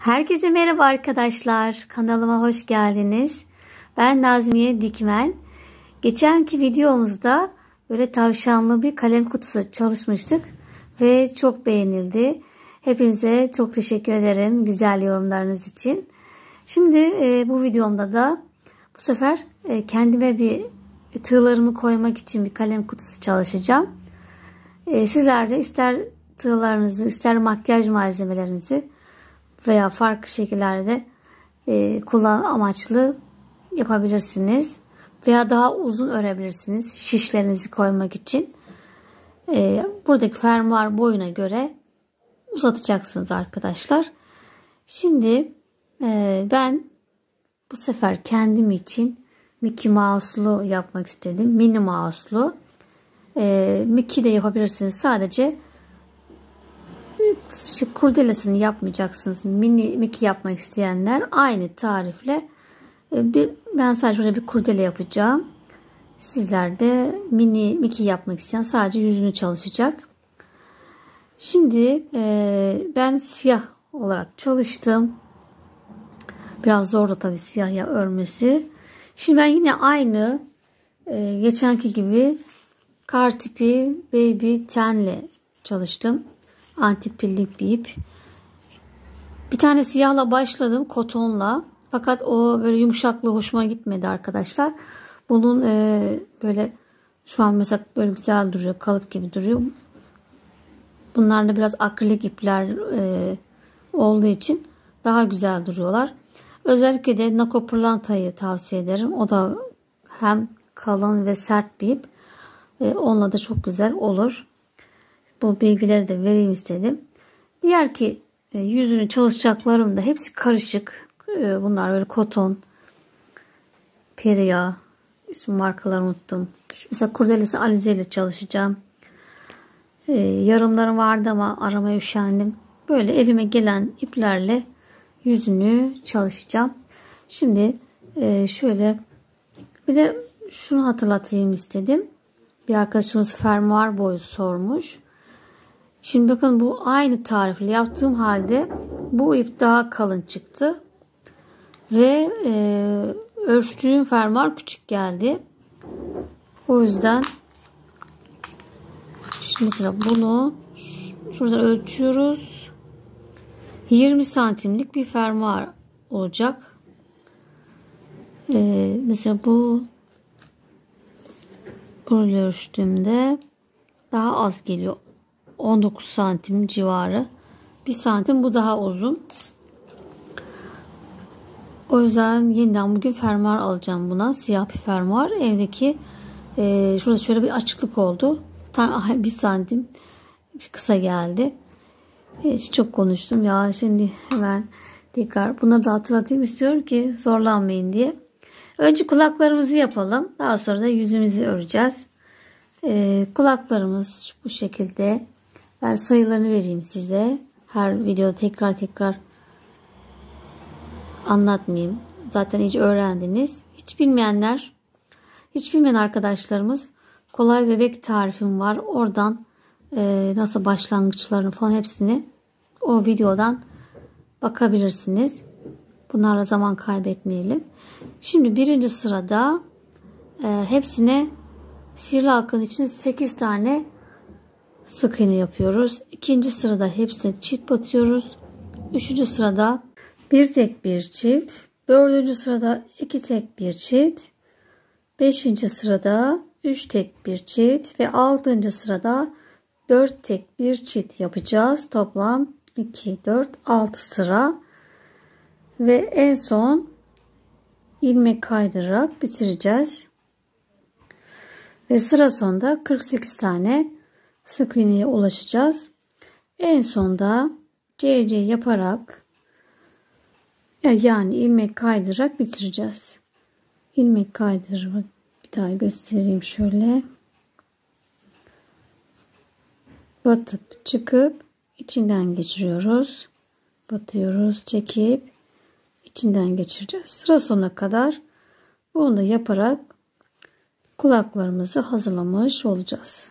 Herkese merhaba arkadaşlar. Kanalıma hoş geldiniz. Ben Nazmiye Dikmen. Geçenki videomuzda böyle tavşanlı bir kalem kutusu çalışmıştık ve çok beğenildi. Hepinize çok teşekkür ederim güzel yorumlarınız için. Şimdi bu videomda da bu sefer kendime bir tığlarımı koymak için bir kalem kutusu çalışacağım. Sizler de ister tığlarınızı ister makyaj malzemelerinizi veya farklı şekillerde kullanım amaçlı yapabilirsiniz. Veya daha uzun örebilirsiniz şişlerinizi koymak için. Buradaki fermuar boyuna göre uzatacaksınız arkadaşlar. Şimdi ben bu sefer kendim için Mickey Mouse'lu yapmak istedim. Minnie Mouse'lu. Mickey de yapabilirsiniz. Sadece kurdelesini yapmayacaksınız. Mini Mickey yapmak isteyenler aynı tarifle ben sadece şurada bir kurdele yapacağım. Sizler de mini Mickey yapmak isteyen sadece yüzünü çalışacak. Şimdi ben siyah olarak çalıştım. Biraz zor da tabii siyah ya örmesi. Şimdi ben yine aynı geçenki gibi kar tipi baby tenle çalıştım. Antipillik bir ip. Bir tane siyahla başladım, kotonla. Fakat o böyle yumuşaklığı hoşuma gitmedi arkadaşlar. Bunun böyle şu an mesela böyle güzel duruyor, kalıp gibi duruyor. Bunlar da biraz akrilik ipler olduğu için daha güzel duruyorlar. Özellikle de Nako Pırlanta'yı tavsiye ederim. O da hem kalın ve sert bir ip. Onunla da çok güzel olur. Bu bilgileri de vereyim istedim. Diğer ki yüzünü çalışacaklarım da hepsi karışık. Bunlar böyle koton, Peria, isim markalarını unuttum. Mesela kurdelesi Alize ile çalışacağım. Yarımlarım vardı ama aramaya üşendim. Böyle elime gelen iplerle yüzünü çalışacağım. Şimdi şöyle bir de şunu hatırlatayım istedim. Bir arkadaşımız fermuar boyu sormuş. Şimdi bakın bu aynı tarifle yaptığım halde bu ip daha kalın çıktı. Ve ölçtüğüm fermuar küçük geldi. O yüzden şimdi mesela bunu şuradan ölçüyoruz. 20 santimlik bir fermuar olacak. Mesela bu böyle ölçtüğümde daha az geliyor. 19 santim civarı. 1 santim bu daha uzun. O yüzden yeniden bugün fermuar alacağım buna. Siyah bir fermuar. Evdeki şurada şöyle bir açıklık oldu. Tam 1 santim kısa geldi. Çok konuştum ya. Şimdi hemen tekrar bunları da hatırlatayım istiyorum ki zorlanmayın diye. Önce kulaklarımızı yapalım. Daha sonra da yüzümüzü öreceğiz. Kulaklarımız bu şekilde. Ben sayılarını vereyim size. Her videoda tekrar anlatmayayım. Zaten hiç öğrendiniz. Hiç bilmeyen arkadaşlarımız kolay bebek tarifim var. Oradan nasıl başlangıçlarını falan hepsini o videodan bakabilirsiniz. Bunlarla zaman kaybetmeyelim. Şimdi birinci sırada hepsine sihirli halkanın için 8 tane sık iğne yapıyoruz. İkinci sırada hepsine çift batıyoruz. Üçüncü sırada bir tek bir çift. Dördüncü sırada iki tek bir çift. Beşinci sırada üç tek bir çift. Ve altıncı sırada dört tek bir çift yapacağız. Toplam 2, 4, 6 sıra. Ve en son ilmek kaydırarak bitireceğiz. Ve sıra sonunda 48 tane sık iğneye ulaşacağız. En sonda CC yaparak yani ilmek kaydırarak bitireceğiz. İlmek kaydırarak bir daha göstereyim şöyle. Batıp çıkıp içinden geçiriyoruz. Batıyoruz, çekip içinden geçireceğiz. Sıra sonuna kadar bunu da yaparak kulaklarımızı hazırlamış olacağız.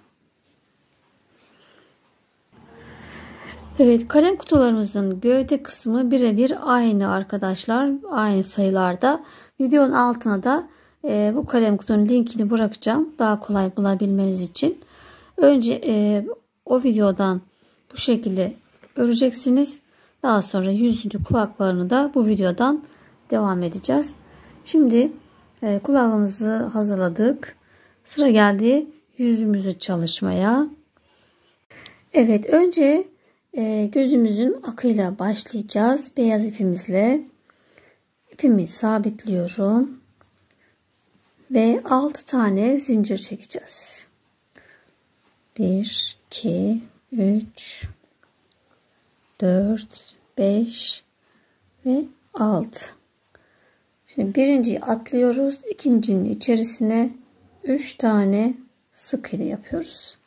Evet, kalem kutularımızın gövde kısmı birebir aynı arkadaşlar. Aynı sayılarda. Videonun altına da bu kalem kutunun linkini bırakacağım. Daha kolay bulabilmeniz için. Önce o videodan bu şekilde öreceksiniz. Daha sonra yüzüncü kulaklarını da bu videodan devam edeceğiz. Şimdi kulağımızı hazırladık. Sıra geldi yüzümüzü çalışmaya. Evet, önce gözümüzün akıyla başlayacağız. Beyaz ipimizle ipimi sabitliyorum ve 6 tane zincir çekeceğiz. 1 2 3 4 5 ve 6. Şimdi birinciyi atlıyoruz. İkincinin içerisine 3 tane sık iğne yapıyoruz.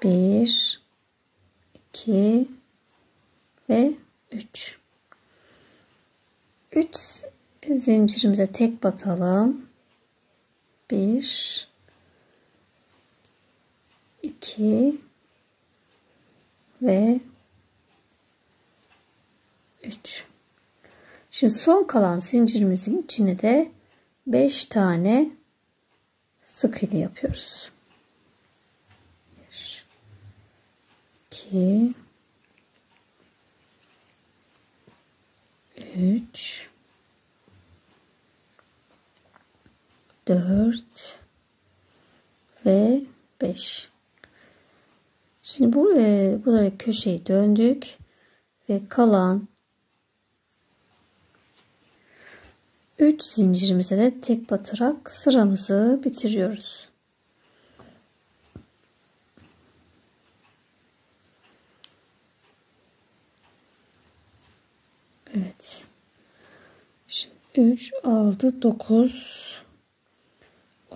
1 2 ve 3. 3 zincirimize tek batalım. 1 2 ve 3. Şimdi son kalan zincirimizin içine de 5 tane sık iğne yapıyoruz. 1 2 3 4 ve 5. Şimdi buraya köşeyi döndük ve kalan 3 zincirimize de tek batarak sıramızı bitiriyoruz. Evet. Şimdi 3, 6, 9,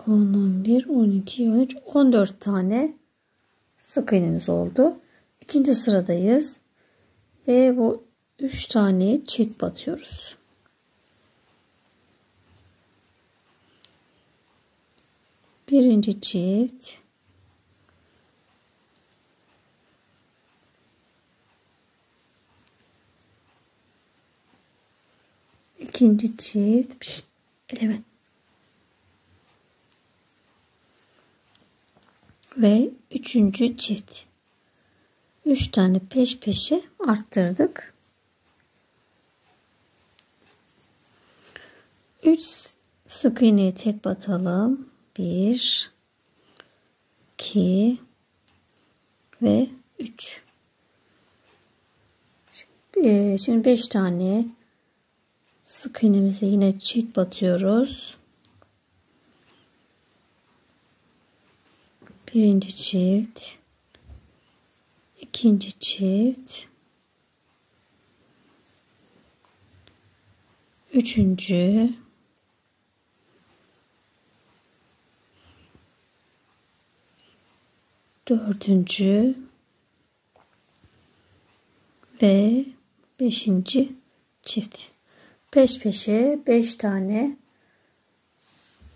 10, 11, 12, 13, 14 tane sık iğnemiz oldu. İkinci sıradayız. Ve bu 3 taneyi çift batıyoruz. Birinci çift. İkinci çift. Evet. Ve üçüncü çift. 3 tane peş peşe arttırdık. 3 sık iğneyi tek batalım. 1 2 ve 3. Şimdi 5 tane sık iğnemizi yine çift batıyoruz. Birinci çift, ikinci çift, üçüncü, dördüncü ve beşinci çift. Peş peşe 5 tane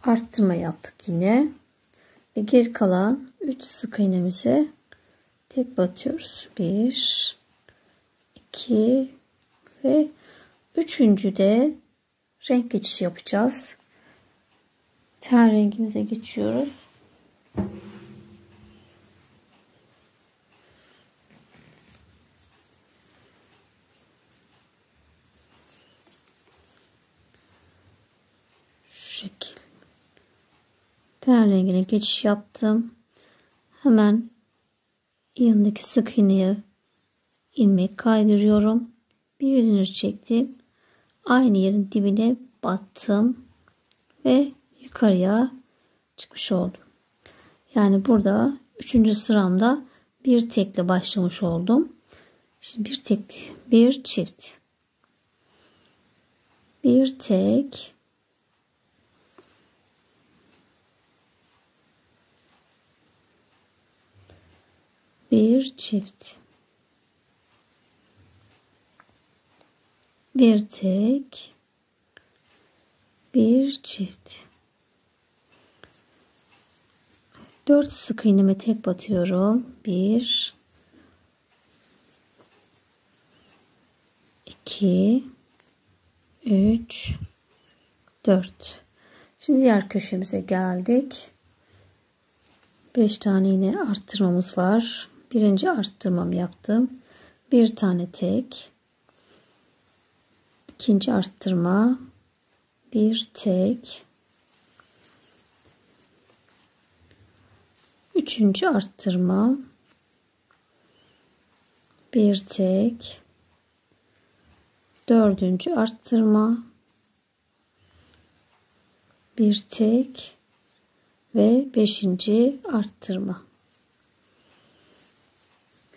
arttırma yaptık yine. Ve geri kalan 3 sık iğnemize tek batıyoruz. 1 2 ve üçüncü de renk geçişi yapacağız. Ten rengimize geçiyoruz. Şu şekil. Ten rengine geçiş yaptım. Hemen yanındaki sık iğneye ilmek kaydırıyorum. Bir zincir çektim. Aynı yerin dibine battım ve yukarıya çıkmış oldum. Yani burada 3. sıramda bir tekle başlamış oldum. Şimdi bir tek, bir çift, bir tek, bir çift, bir tek, bir çift. 4 sık iğneme tek batıyorum. 1 2, 3, 4. Şimdi diğer köşemize geldik. 5 tane yine arttırmamız var. Birinci arttırmamı yaptım. Bir tane tek. İkinci arttırma. Bir tek. Üçüncü arttırma. Bir tek. Dördüncü arttırma. Bir tek. Ve 5. arttırma.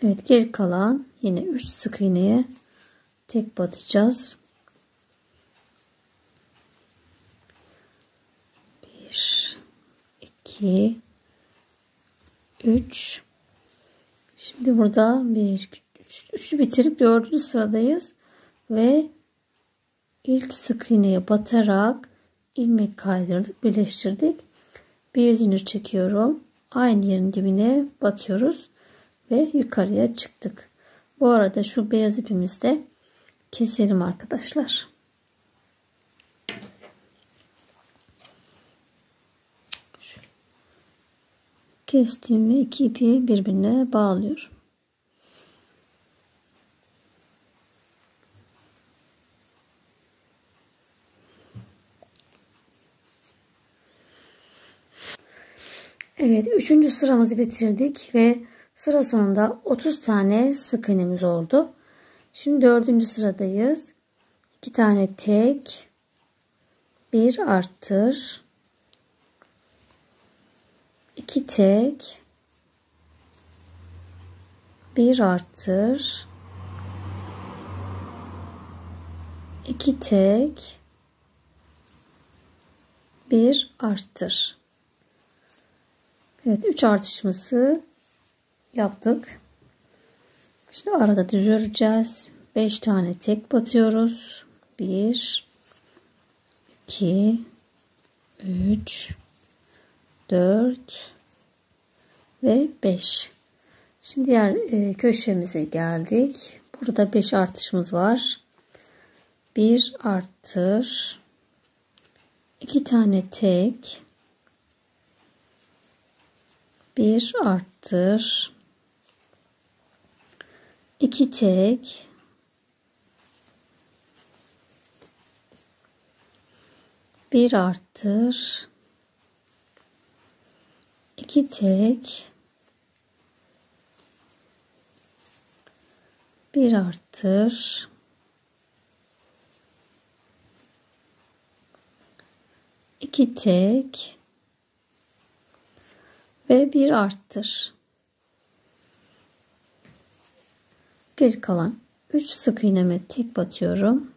Evet, geri kalan yine 3 sık iğneye tek batacağız. 1, 2, 3. Şimdi burada 3'ü bitirip 4. sıradayız ve ilk sık iğneye batarak ilmek kaydırdık, birleştirdik. Bir zincir çekiyorum. Aynı yerin dibine batıyoruz ve yukarıya çıktık. Bu arada şu beyaz ipimizi de keselim arkadaşlar. Kestim ve iki ipi birbirine bağlıyorum. Evet, 3. sıramızı bitirdik ve sıra sonunda 30 tane sık iğnemiz oldu. Şimdi 4. sıradayız. 2 tane tek, bir arttır, 2 tek, bir arttır, 2 tek, bir arttır. Evet, 3 artışımızı yaptık. Şimdi arada düz öreceğiz. 5 tane tek batıyoruz. 1, 2, 3, 4 ve 5. Şimdi diğer köşemize geldik. Burada 5 artışımız var. 1 arttır, 2 tane tek, bir arttır, 2 tek, bir arttır, 2 tek, bir arttır, 2 tek ve bir arttır. Geri kalan 3 sık iğneme tek batıyorum.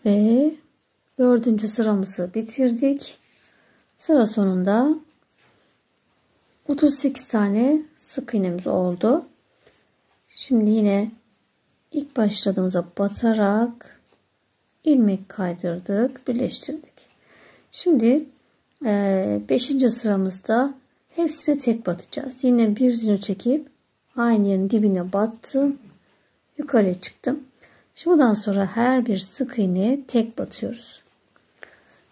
Ve 4. sıramızı bitirdik. Sıra sonunda 38 tane sık iğnemiz oldu. Şimdi yine ilk başladığımıza batarak ilmek kaydırdık, birleştirdik. Şimdi 5. sıramızda hepsine tek batacağız. Yine bir zincir çekip aynı yerin dibine battım, yukarıya çıktım. Şimdi bundan sonra her bir sık iğneye tek batıyoruz.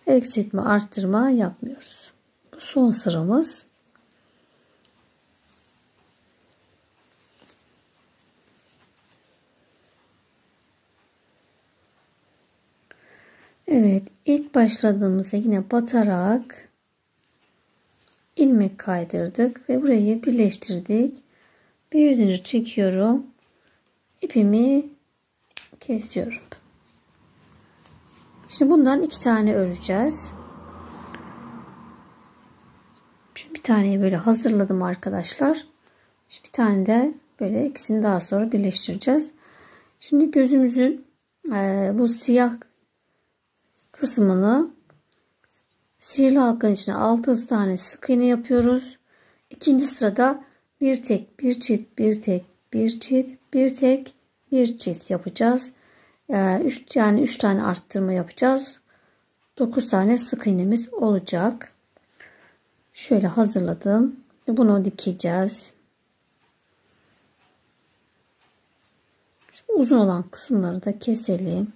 Eksiltme, arttırma yapmıyoruz. Bu son sıramız. Evet, ilk başladığımızda yine batarak ilmek kaydırdık ve burayı birleştirdik. Bir zincir çekiyorum. İpimi kesiyorum. Şimdi bundan 2 tane öreceğiz. Şimdi bir taneyi böyle hazırladım arkadaşlar. Şimdi bir tane de böyle ikisini daha sonra birleştireceğiz. Şimdi gözümüzün bu siyah kısmını sihirli halkanın içine 6 tane sık iğne yapıyoruz. İkinci sırada bir tek, bir çift, bir tek, bir çift, bir tek, bir çift yapacağız. 3 tane arttırma yapacağız. 9 tane sık iğnemiz olacak. Şöyle hazırladım. Bunu dikeceğiz. uzun olan kısımları da keselim.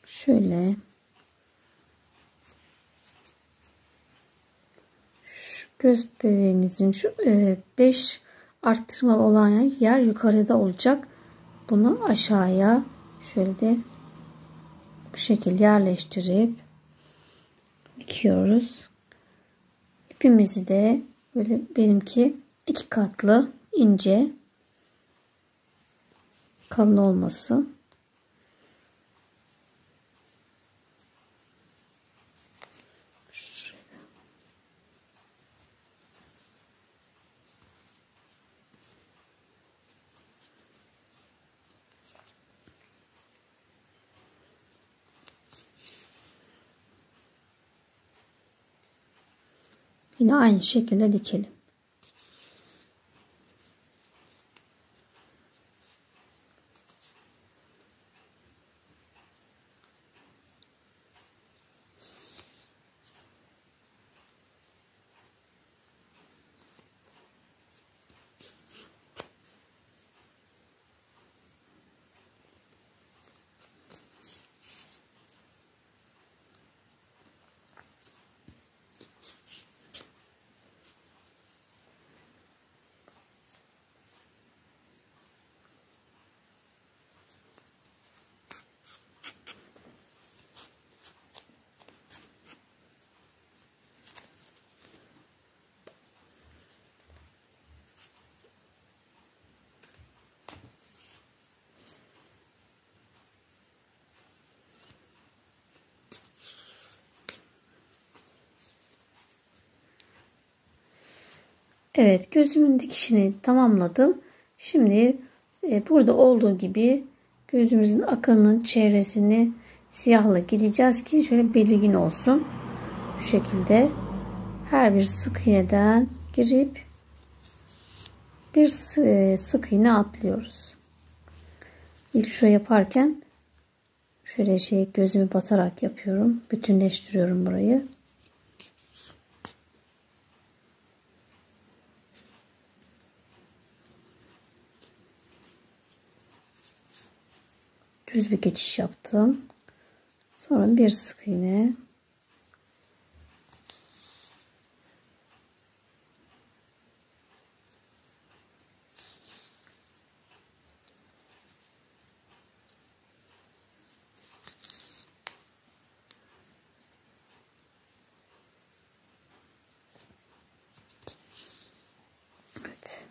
Şöyle şu göz bebeğimizin şu 5 arttırmalı olan yer yukarıda olacak. Bunu aşağıya şöyle de bu şekilde yerleştirip dikiyoruz. İpimizi de böyle benimki 2 katlı ince, kalın olmasın. Yine aynı şekilde dikelim. Evet, gözümün dikişini tamamladım. Şimdi burada olduğu gibi gözümüzün akının çevresini siyahla gideceğiz ki şöyle belirgin olsun. Şu şekilde her bir sık iğneden girip bir sık iğne atlıyoruz. İlk şuraya yaparken şöyle gözümü batarak yapıyorum. Bütünleştiriyorum burayı. Düz bir geçiş yaptım. Sonra bir sık iğne. Evet.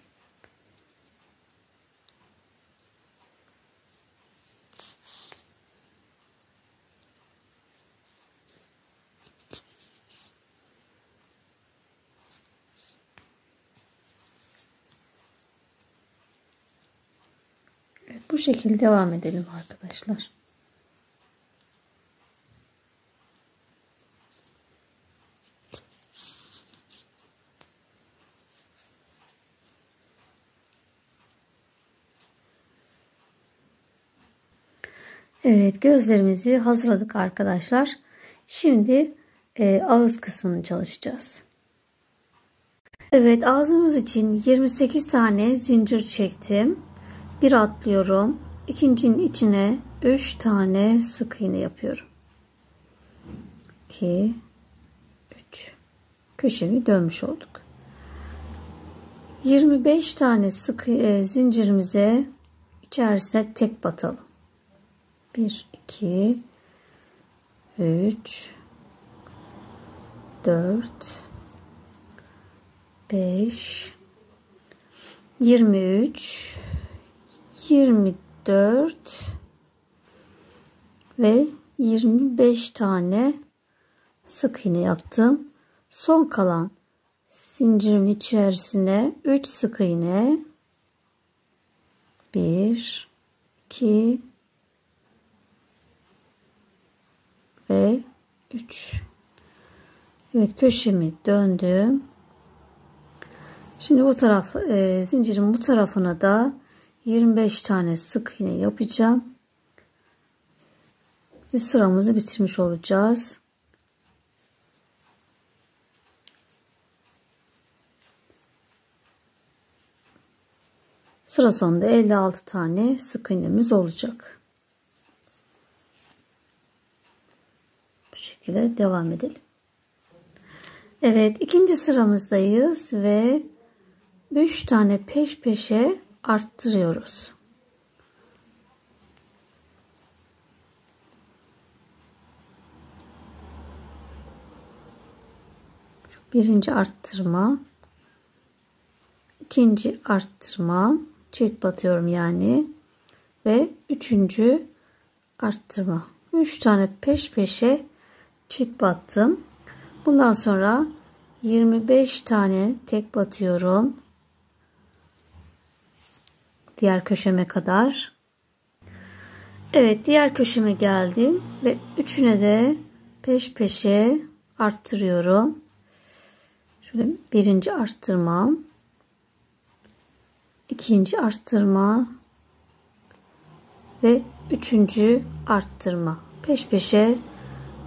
Evet, bu şekilde devam edelim arkadaşlar. Evet, gözlerimizi hazırladık arkadaşlar. Şimdi ağız kısmını çalışacağız. Evet, ağzımız için 28 tane zincir çektim. Bir atlıyorum. İkincinin içine 3 tane sık iğne yapıyorum. 2 3 köşemi dönmüş olduk. 25 tane sık zincirimize içerisine tek batalım. 1 2 3 4 5 23 24 ve 25 tane sık iğne yaptım. Son kalan zincirin içerisine 3 sık iğne, 1 2 ve 3. Evet, köşemi döndüm. Şimdi bu taraf zincirin bu tarafına da 25 tane sık iğne yapacağım. Ve sıramızı bitirmiş olacağız. Sıra sonunda 56 tane sık iğnemiz olacak. Bu şekilde devam edelim. Evet, ikinci sıramızdayız ve 3 tane peş peşe arttırıyoruz. Birinci arttırma, ikinci arttırma, çift batıyorum yani ve üçüncü arttırma. 3 tane peş peşe çift battım. Bundan sonra 25 tane tek batıyorum. Diğer köşeme kadar. Evet, diğer köşeme geldim ve üçüne de peş peşe arttırıyorum. Şöyle birinci arttırma, ikinci arttırma ve üçüncü arttırma. Peş peşe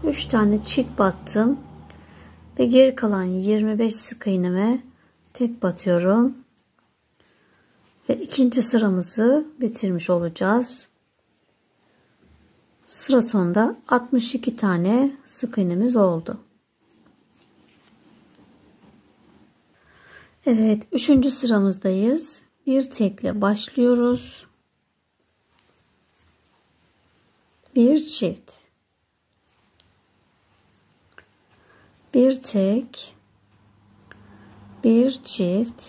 3 tane çift battım ve geri kalan 25 sık iğneme tek batıyorum ve ikinci sıramızı bitirmiş olacağız. Sıra sonunda 62 tane sık iğnemiz oldu. Evet, üçüncü sıramızdayız. Bir tekle başlıyoruz. Bir çift. Bir tek. Bir çift.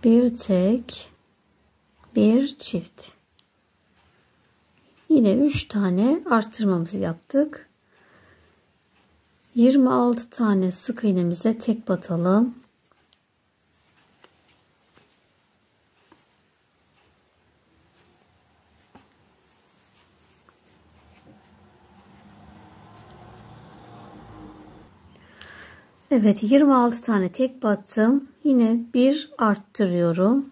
Bir tek. Bir çift. Yine 3 tane arttırmamızı yaptık. 26 tane sık iğnemize tek batalım. Evet, 26 tane tek battım. Yine bir arttırıyorum.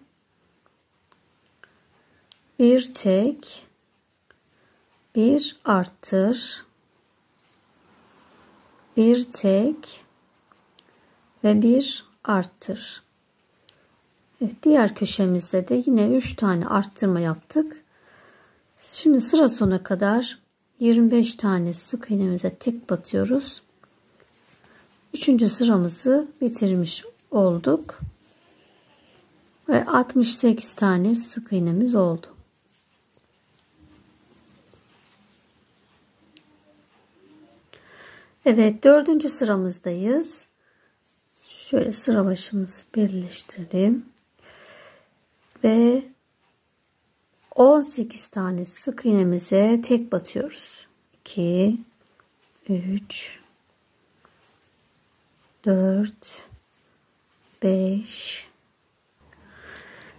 Bir tek, bir arttır, bir tek ve bir arttır. Evet, diğer köşemizde de yine 3 tane arttırma yaptık. Şimdi sıra sonuna kadar 25 tane sık iğnemize tek batıyoruz. Üçüncü sıramızı bitirmiş olduk. Ve 68 tane sık iğnemiz oldu. Evet, dördüncü sıramızdayız. Şöyle sıra başımızı birleştirelim. Ve 18 tane sık iğnemize tek batıyoruz. 2, 3, 4, 5.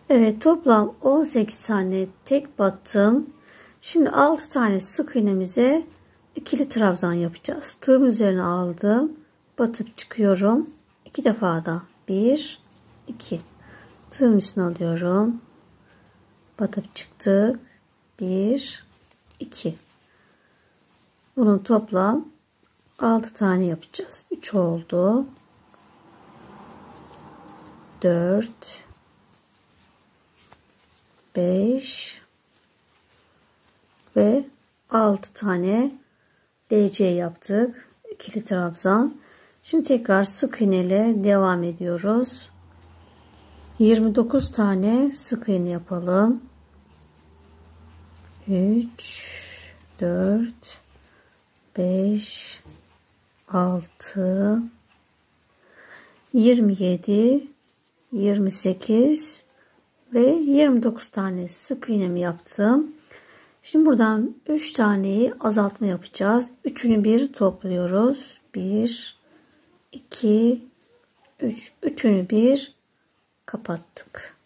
Evet, toplam 18 tane tek battım. Şimdi 6 tane sık iğnemize ikili trabzan yapacağız. Tığım üzerine aldım. Batıp çıkıyorum. 2 defa da 1, 2. Tığım üstüne alıyorum. Batıp çıktık. 1, 2. Bunun toplam 6 tane yapacağız. 3 oldu. 4, 5 ve 6 tane DC yaptık. İkili trabzan. Şimdi tekrar sık iğne ile devam ediyoruz. 29 tane sık iğne yapalım. 3, 4, 5, 6, 27, 28 ve 29 tane sık iğnemi yaptım. Şimdi buradan 3 taneyi azaltma yapacağız. Üçünü bir topluyoruz. 1, 2, 3. Üçünü bir kapattık.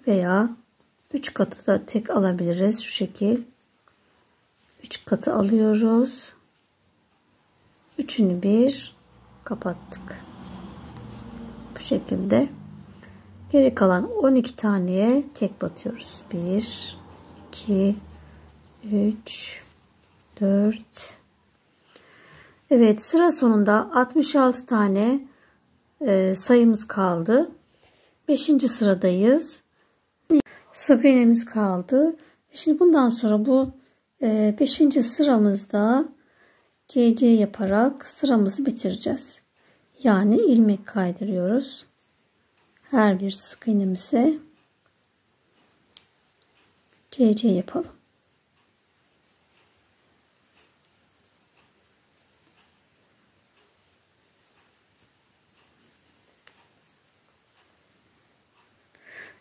Veya 3 katı da tek alabiliriz. Şu şekil. 3 katı alıyoruz. Üçünü bir kapattık. Bu şekilde. Geri kalan 12 taneye tek batıyoruz. 1, 2, 3, 4. Evet, sıra sonunda 66 tane sayımız kaldı. 5. sıradayız. Sık iğnemiz kaldı. Şimdi bundan sonra bu 5. sıramızda CC yaparak sıramızı bitireceğiz. Yani ilmek kaydırıyoruz. Her bir sık iğnemize CC yapalım.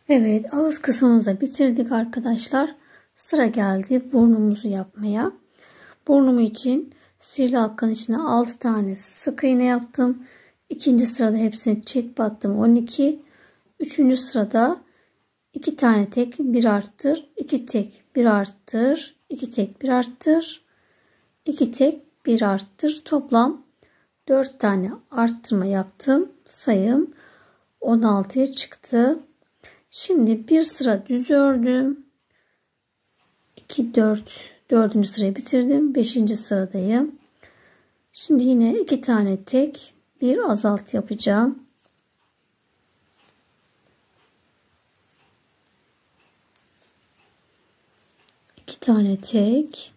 Evet, ağız kısmımızı da bitirdik arkadaşlar. Sıra geldi burnumuzu yapmaya. Burnumu için sihirli halkanın içine 6 tane sık iğne yaptım. 2. sırada hepsini çift battım 12. 3. sırada 2 tane tek, 1 arttır, 2 tek, 1 arttır, 2 tek, 1 arttır, 2 tek, 1 arttır. Toplam 4 tane arttırma yaptım. Sayım 16'ya çıktı. Şimdi bir sıra düz ördüm. 2, 4. sırayı bitirdim. 5. sıradayım. Şimdi yine 2 tane tek, bir azalt yapacağım. İki tane tek,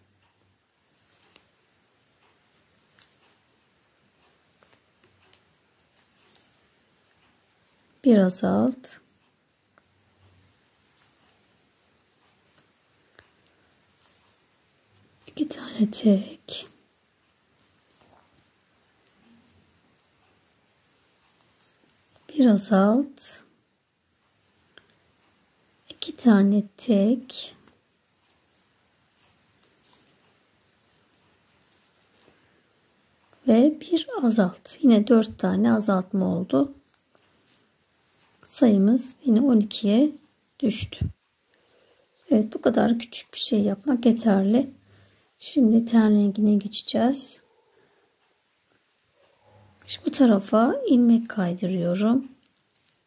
bir azalt, iki tane tek, bir azalt, iki tane tek, ve bir azalt. Yine 4 tane azaltma oldu. Sayımız yine 12'ye düştü. Evet, bu kadar küçük bir şey yapmak yeterli. Şimdi ten rengine geçeceğiz. Şimdi bu tarafa ilmek kaydırıyorum.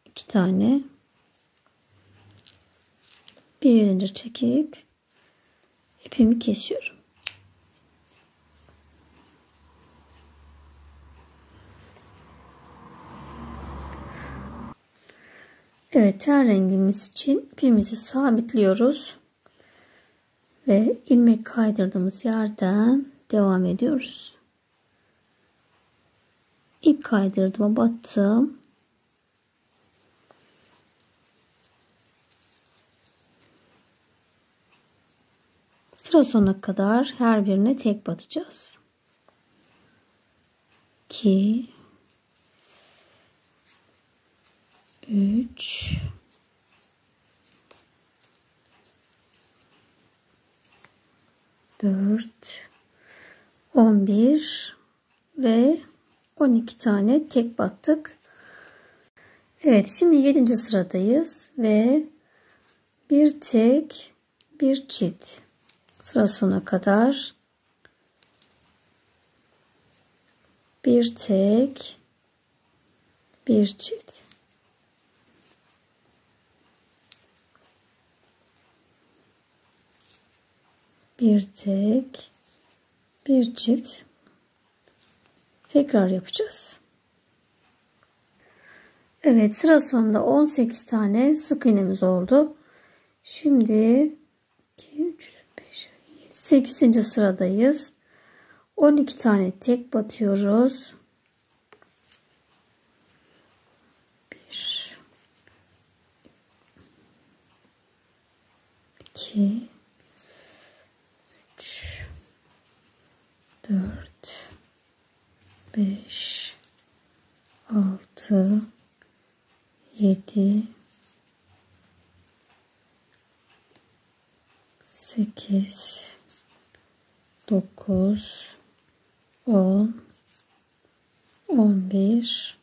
2 tane. Bir zincir çekip ipimi kesiyorum. Evet, ten rengimiz için ipimizi sabitliyoruz ve ilmek kaydırdığımız yerden devam ediyoruz. İlk kaydırdığıma battım. Sıra sonuna kadar her birine tek batacağız. 2, 3, 4, 11 ve 12 tane tek battık. Evet, şimdi 7. sıradayız ve bir tek, bir çift. Sıra sonuna kadar bir tek, bir çift. Bir tek, bir çift. Tekrar yapacağız. Evet, sıra sonunda 18 tane sık iğnemiz oldu. Şimdi 2, 3, 5, 7, 8. sıradayız. 12 tane tek batıyoruz. 1, 2, 3, 4, 5, 6, 7, 8, 9, 10, 11,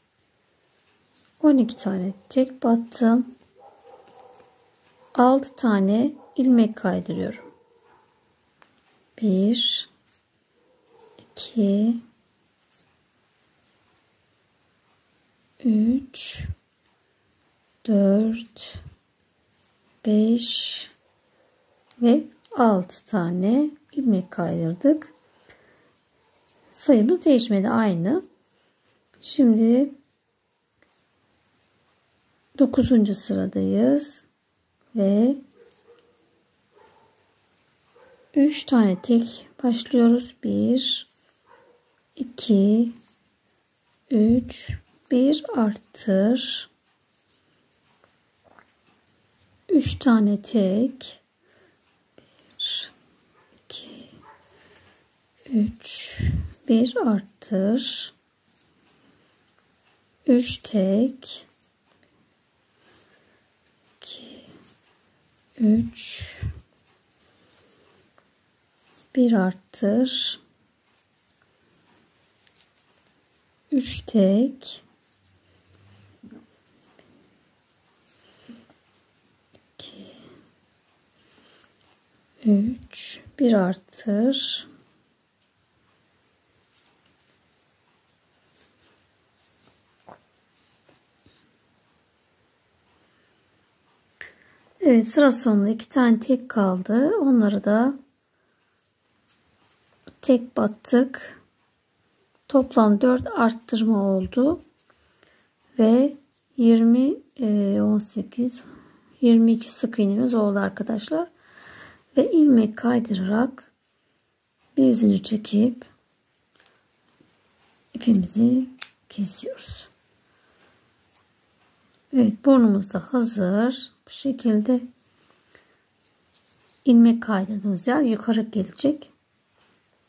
12 tane tek battım. 6 tane ilmek kaydırıyorum. 1, 2, 3, 4, 5 ve 6 tane ilmek kaydırdık. Sayımız değişmedi, aynı. Şimdi 9. sıradayız ve 3 tane tek başlıyoruz. 1 2 3 1 arttır. 3 tane tek. 1 2 3 1 arttır. 3 tek. 2 3 1 arttır. 3 tek. 2 3 1 arttır. Evet, sıra sonunda 2 tane tek kaldı. Onları da tek battık. Toplam 4 arttırma oldu. Ve 18 22 sık iğnemiz oldu arkadaşlar. Ve ilmek kaydırarak bir zincir çekip ipimizi kesiyoruz. Evet, burnumuz da hazır. Bu şekilde ilmek kaydırdığımız yer yukarı gelecek.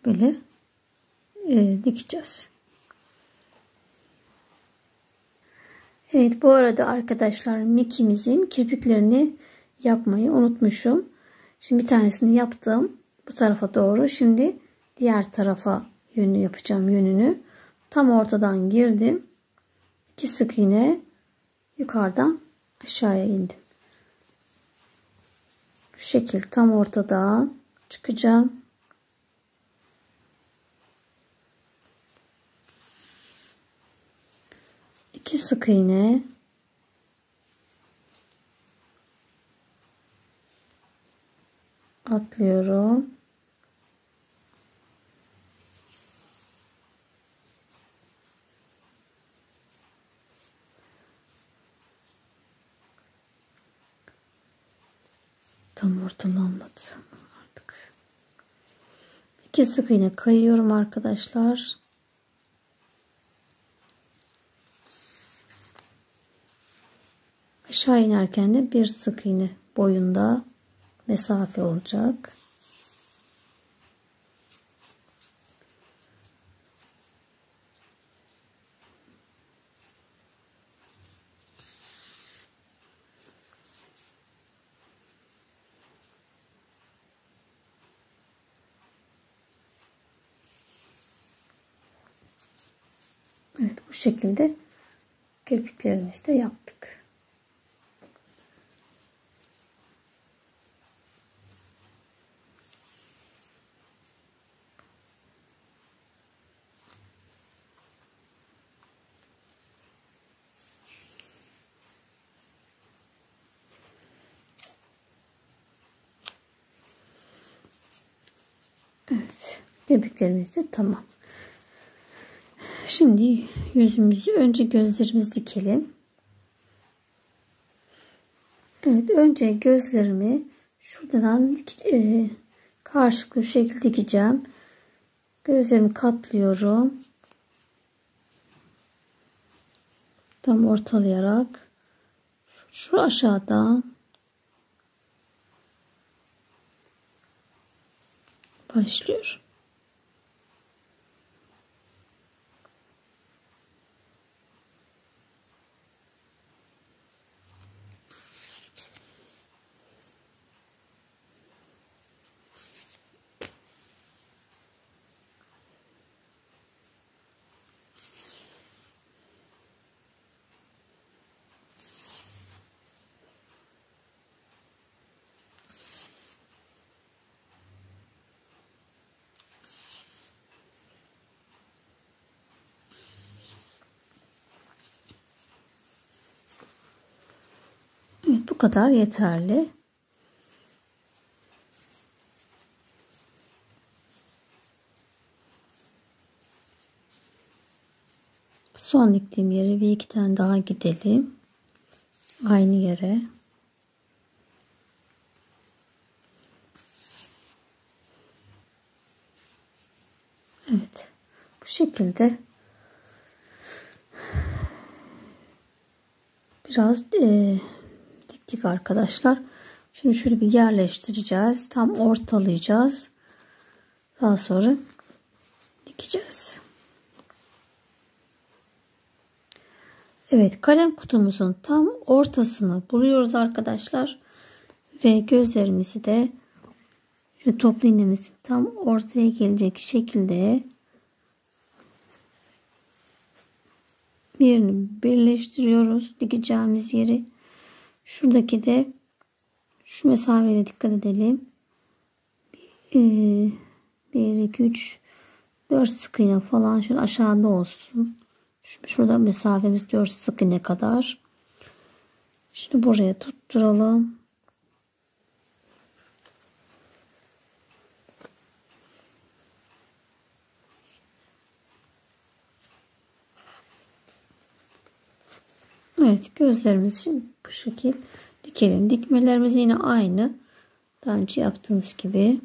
Böyle dikeceğiz. Evet, bu arada arkadaşlar Mickey'mizin kirpiklerini yapmayı unutmuşum. Şimdi bir tanesini yaptım. Bu tarafa doğru. Şimdi diğer tarafa yönünü yapacağım, yönünü. Tam ortadan girdim. 2 sık iğne yukarıdan aşağıya indim. Şu şekil tam ortadan çıkacağım. İki sık iğne, atlıyorum. Tam ortalanmadı artık. 2 sık iğne kayıyorum arkadaşlar. Aşağı inerken de 1 sık iğne boyunda mesafe olacak. Evet, bu şekilde kirpiklerimizi de yaptık. Evet, kirpiklerimiz de tamam. Şimdi yüzümüzü, önce gözlerimizi dikelim. Evet, önce gözlerimi şuradan karşılıklı şu şekilde dikeceğim. Gözlerimi katlıyorum. Tam ortalayarak şu aşağıdan başlıyorum. Evet, bu kadar yeterli. Son diktiğim yere bir iki tane daha gidelim. Aynı yere. Evet. Bu şekilde biraz diktik arkadaşlar. Şimdi şöyle bir yerleştireceğiz. Tam ortalayacağız. Daha sonra dikeceğiz. Evet, kalem kutumuzun tam ortasını buluyoruz arkadaşlar. Ve gözlerimizi de şu toplu iğnemizin tam ortaya gelecek şekilde birini birleştiriyoruz. Dikeceğimiz yeri. Şuradaki de şu mesafeye dikkat edelim. 1, 2, 3, 4 sık iğne falan şöyle aşağıda olsun. Şurada mesafemiz 4 sık iğne kadar. Şimdi buraya tutturalım. Evet, gözlerimizi şimdi bu şekilde dikelim. Dikmelerimiz yine aynı. Daha önce yaptığımız gibi.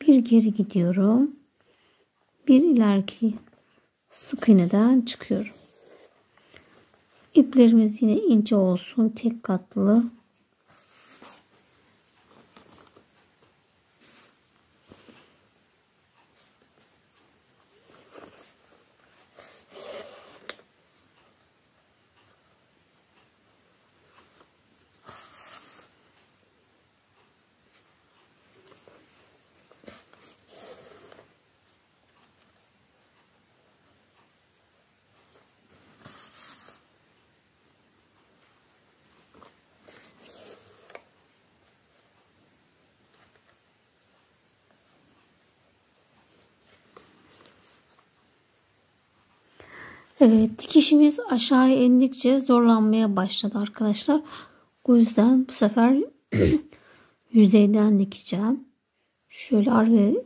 Bir geri gidiyorum. Bir ileriki sık iğneden çıkıyorum. İplerimiz yine ince olsun. Tek katlı. Evet, dikişimiz aşağıya indikçe zorlanmaya başladı arkadaşlar. O yüzden bu sefer yüzeyden dikeceğim. Şöyle arka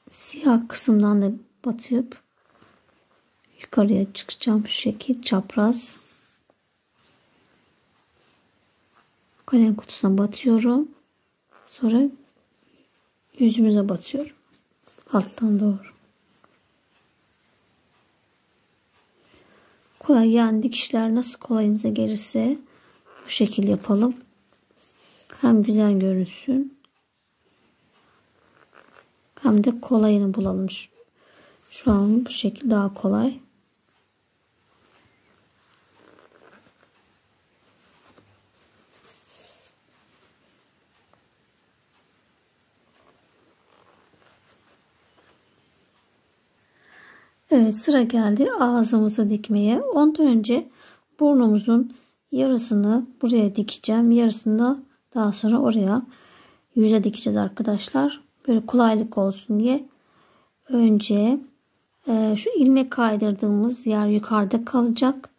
siyah kısımdan da batıp yukarıya çıkacağım. Şu şekil çapraz. Kalem kutusuna batıyorum. Sonra yüzümüze batıyorum. Alttan doğru. Kolay, yani dikişler nasıl kolayımıza gelirse bu şekil yapalım. Hem güzel görünsün, hem de kolayını bulalım. Şu an bu şekil daha kolay. Evet, sıra geldi ağzımızı dikmeye. Ondan önce burnumuzun yarısını buraya dikeceğim. Yarısını da daha sonra oraya yüze dikeceğiz arkadaşlar. Böyle kolaylık olsun diye. Önce şu ilmek kaydırdığımız yer yukarıda kalacak.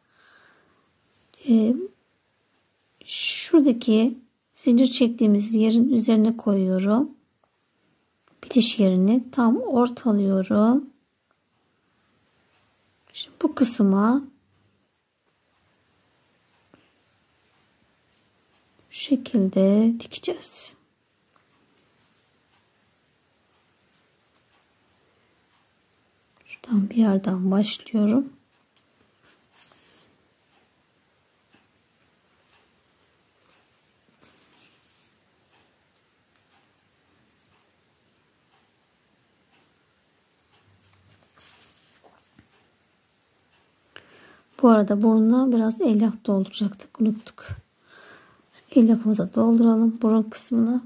Şuradaki zincir çektiğimiz yerin üzerine koyuyorum. Bitiş yerini tam ortalıyorum. Şimdi bu kısma bu şekilde dikeceğiz. Şuradan bir yerden başlıyorum. Bu arada burnuna biraz elyaf dolduracaktık. Unuttuk. Elyafımıza dolduralım burun kısmına.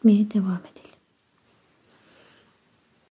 yapmaya devam edin.